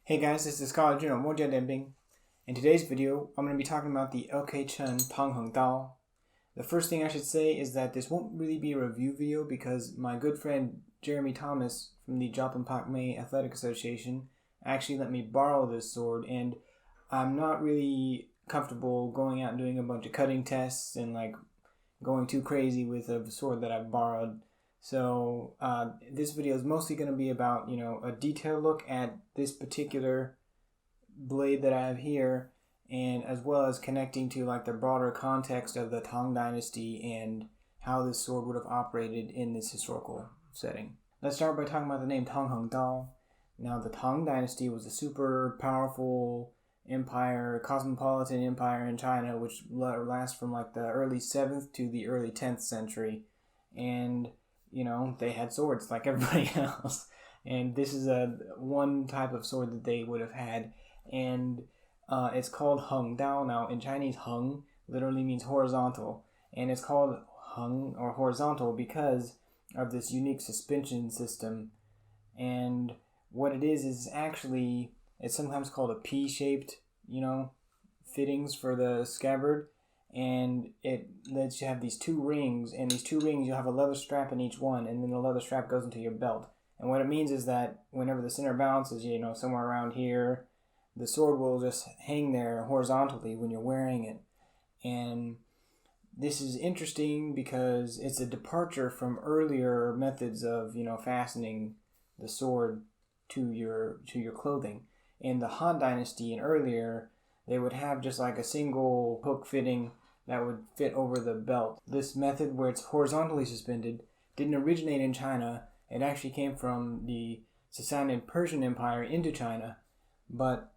Hey guys, this is Scholar General Moja Denbing. In today's video, I'm going to be talking about the LK Tang Heng Dao. The first thing I should say is that this won't really be a review video because my good friend Jeremy Thomas from the Joplin Park May Athletic Association actually let me borrow this sword, and I'm not really comfortable going out and doing a bunch of cutting tests and going too crazy with a sword that I've borrowed. So this video is mostly going to be about, a detailed look at this particular blade that I have here, and as well as connecting to the broader context of the Tang Dynasty and how this sword would have operated in this historical setting. Let's start by talking about the name Tang Heng Dao. Now, the Tang Dynasty was a super powerful empire, cosmopolitan empire in China, which lasts from the early 7th to the early 10th century. And they had swords like everybody else. And this is one type of sword that they would have had. And it's called Heng Dao. Now, in Chinese, Heng literally means horizontal. And it's called Heng or horizontal because of this unique suspension system. And what it is actually, it's sometimes called a P-shaped, fittings for the scabbard. And it lets you have these two rings, and these two rings, you'll have a leather strap in each one, and then the leather strap goes into your belt. And what it means is that whenever the center balances, somewhere around here, the sword will just hang there horizontally when you're wearing it. And this is interesting because it's a departure from earlier methods of, fastening the sword to your clothing. In the Han Dynasty and earlier, they would have just a single hook fitting that would fit over the belt. This method, where it's horizontally suspended, didn't originate in China. It actually came from the Sassanid Persian Empire into China. But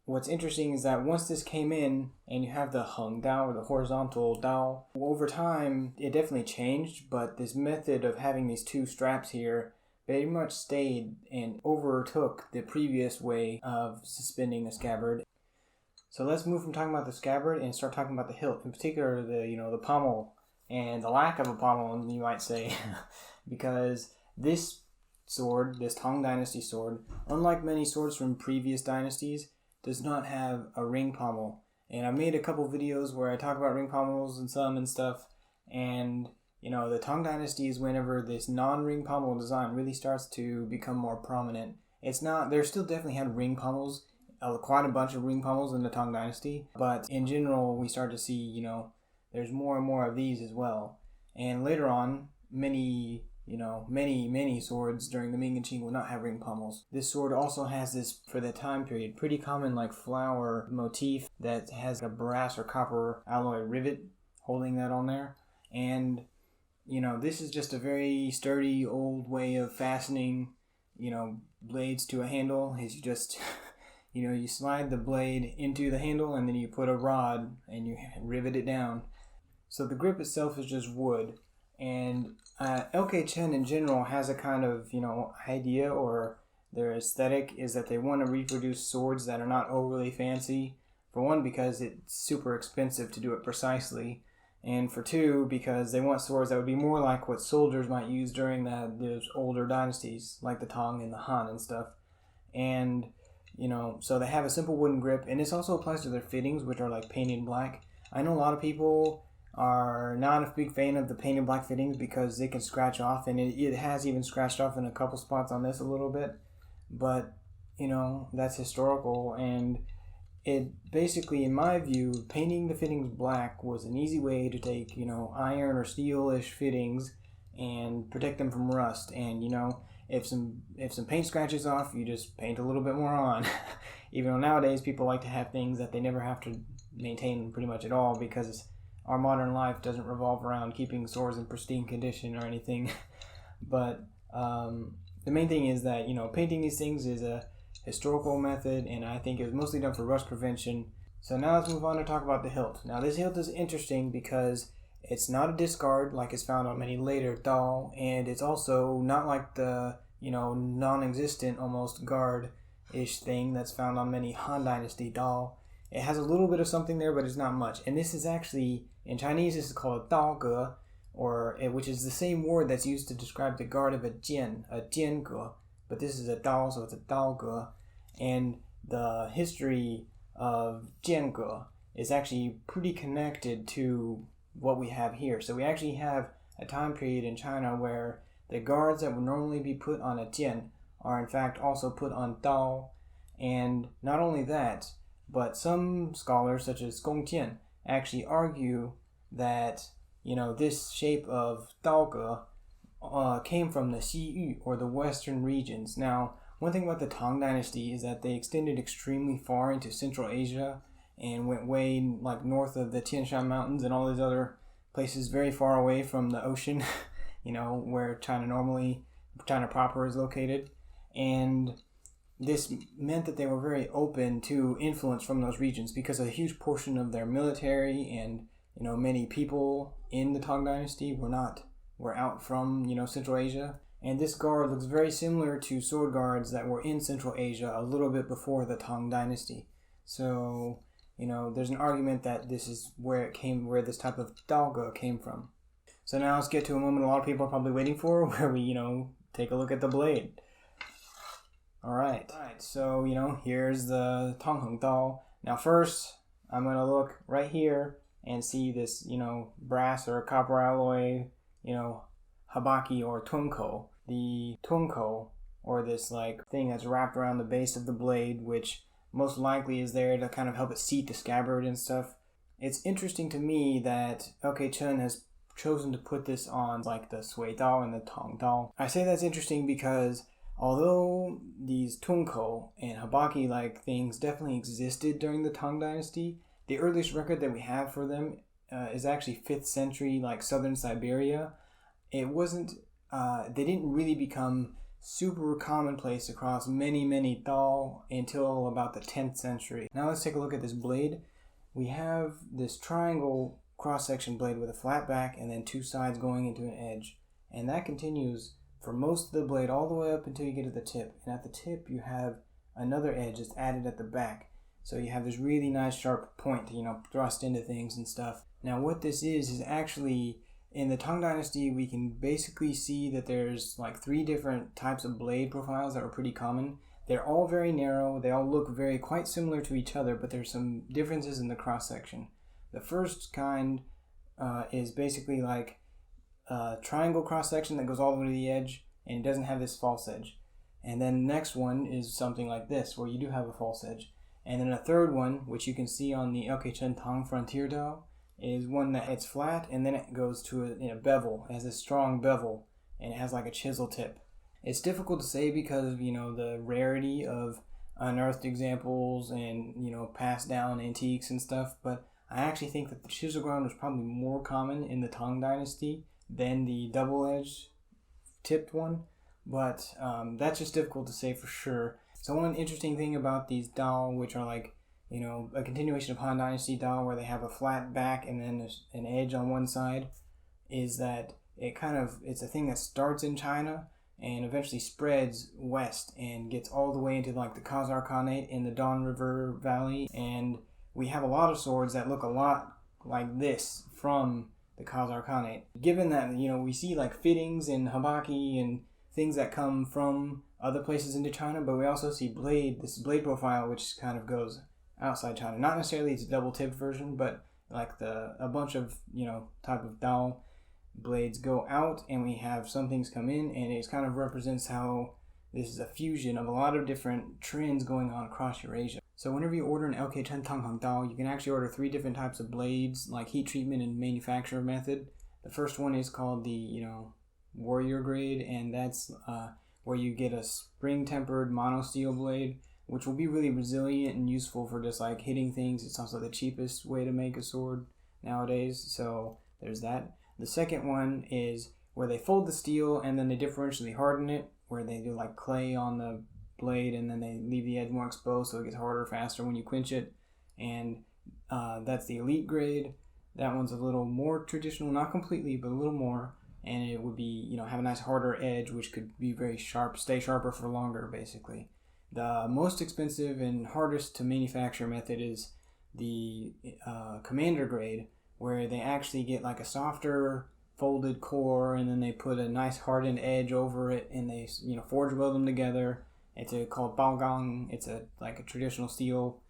what's interesting is that once this came in, and you have the Heng Dao, or the horizontal Dao, over time, it definitely changed, but this method of having these two straps here very much stayed and overtook the previous way of suspending a scabbard. So let's move from talking about the scabbard and start talking about the hilt, in particular the pommel, and the lack of a pommel, you might say, because this sword, this Tang Dynasty sword, unlike many swords from previous dynasties, does not have a ring pommel. And I've made a couple videos where I talk about ring pommels and stuff, and the Tang Dynasty is whenever this non-ring pommel design really starts to become more prominent. There still definitely had ring pommels, quite a bunch of ring pommels in the Tang Dynasty, but in general we start to see there's more and more of these as well. And later on, many swords during the Ming and Qing will not have ring pommels. This sword also has this, for the time period, pretty common flower motif that has a brass or copper alloy rivet holding that on there. And this is just a very sturdy old way of fastening blades to a handle. Is you just you slide the blade into the handle, and then you put a rod and you rivet it down. So the grip itself is just wood. And LK Chen in general has a kind of, idea, or their aesthetic is that they want to reproduce swords that are not overly fancy. For one, because it's super expensive to do it precisely. And for two, because they want swords that would be more like what soldiers might use during those older dynasties, like the Tang and the Han and stuff. And so they have a simple wooden grip, and this also applies to their fittings, which are painted black. I know a lot of people are not a big fan of the painted black fittings because they can scratch off, and it has even scratched off in a couple spots on this a little bit. But, that's historical, and it basically, in my view, painting the fittings black was an easy way to take, iron or steel-ish fittings and protect them from rust. And, if some paint scratches off, you just paint a little bit more on. Even though nowadays people like to have things that they never have to maintain pretty much at all, because our modern life doesn't revolve around keeping swords in pristine condition or anything. But the main thing is that painting these things is a historical method, and I think it was mostly done for rust prevention. So now let's move on to talk about the hilt. Now this hilt is interesting because it's not a discard like is found on many later Dao, and it's also not like the, non-existent almost guard-ish thing that's found on many Han Dynasty Dao. It has a little bit of something there, but it's not much. And this is actually, in Chinese, this is called a Dao Ge, which is the same word that's used to describe the guard of a jian ge. But this is a Dao, so it's a Dao Ge. And the history of jiange is actually pretty connected to what we have here. So we actually have a time period in China where the guards that would normally be put on a jian are in fact also put on dao. And not only that, but some scholars such as Gong Jian actually argue that this shape of daoge came from the Xiyu, or the western regions. Now, one thing about the Tang Dynasty is that they extended extremely far into Central Asia and went way north of the Tian Shan Mountains and all these other places very far away from the ocean, where China proper is located. And this meant that they were very open to influence from those regions because a huge portion of their military and many people in the Tang Dynasty were out from Central Asia. And this guard looks very similar to sword guards that were in Central Asia a little bit before the Tang Dynasty. So there's an argument that this is where this type of daoge came from. So now let's get to a moment a lot of people are probably waiting for, where we take a look at the blade. Alright, so here's the Tang Heng Dao. Now first, I'm going to look right here and see this, brass or copper alloy, habaki or tunko. The tunko, or this thing that's wrapped around the base of the blade, which most likely is there to kind of help it seat the scabbard and stuff. It's interesting to me that LK Chen has chosen to put this on the Sui Dao and the Tang Dao. I say that's interesting because although these tunko and habaki things definitely existed during the Tang Dynasty, the earliest record that we have for them is actually 5th century, southern Siberia. It wasn't, they didn't really become super commonplace across many Dao until about the 10th century. Now let's take a look at this blade. We have this triangle cross-section blade with a flat back and then two sides going into an edge. And that continues for most of the blade all the way up until you get to the tip. And at the tip you have another edge that's added at the back. So you have this really nice sharp point to, thrust into things and stuff. Now what this is actually, in the Tang Dynasty, we can basically see that there's 3 different types of blade profiles that are pretty common. They're all very narrow. They all look quite similar to each other, but there's some differences in the cross-section. The first kind is basically a triangle cross-section that goes all the way to the edge and it doesn't have this false edge. And then the next one is something like this, where you do have a false edge. And then a third one, which you can see on the LK Chen Tang Frontier Dao, is one that it's flat and then it goes to a bevel. It has a strong bevel and it has a chisel tip. It's difficult to say because of the rarity of unearthed examples and passed down antiques and stuff, but I actually think that the chisel ground was probably more common in the Tang Dynasty than the double-edged tipped one, but that's just difficult to say for sure. So one interesting thing about these Dao, which are a continuation of Han Dynasty Dao, where they have a flat back and then an edge on one side, is that it's a thing that starts in China and eventually spreads west and gets all the way into the Khazar Khanate in the Don River Valley. And we have a lot of swords that look a lot like this from the Khazar Khanate. Given that, we see fittings and habaki and things that come from other places into China, but we also see this blade profile which kind of goes outside China. Not necessarily it's a double-tipped version, but a bunch of type of Dao blades go out and we have some things come in, and it kind of represents how this is a fusion of a lot of different trends going on across Eurasia. So whenever you order an LK Tang Heng Dao, you can actually order 3 different types of blades, heat treatment and manufacture method. The first one is called the warrior grade, and that's where you get a spring-tempered monosteel blade, which will be really resilient and useful for just hitting things. It's also the cheapest way to make a sword nowadays, so there's that. The second one is where they fold the steel and then they differentially harden it, where they do clay on the blade and then they leave the edge more exposed so it gets harder faster when you quench it. And that's the elite grade. That one's a little more traditional, not completely, but a little more. And it would be, have a nice harder edge, which could be very sharp, stay sharper for longer, basically. The most expensive and hardest to manufacture method is the commander grade, where they actually get a softer folded core and then they put a nice hardened edge over it and they forge weld them together It's called baogang. It's like a traditional steel,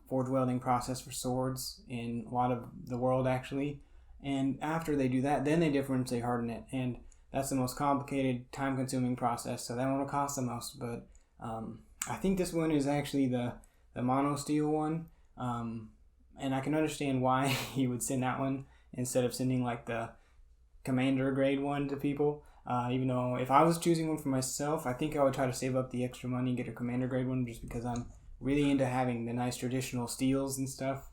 forge welding process for swords in a lot of the world actually. And after they do that, then they differentially harden it, and that's the most complicated, time-consuming process. So that one will cost the most. But I think this one is actually the mono steel one, and I can understand why he would send that one instead of sending like the commander grade one to people. Even though if I was choosing one for myself, I think I would try to save up the extra money and get a commander grade one, just because I'm really into having the nice traditional steels and stuff,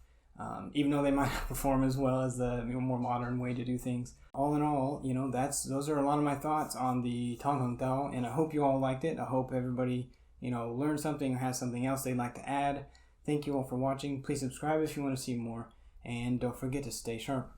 even though they might not perform as well as the more modern way to do things. All in all, those are a lot of my thoughts on the Tang Heng Dao, and I hope you all liked it. I hope everybody learned something or has something else they'd like to add. Thank you all for watching. Please subscribe if you want to see more, and don't forget to stay sharp.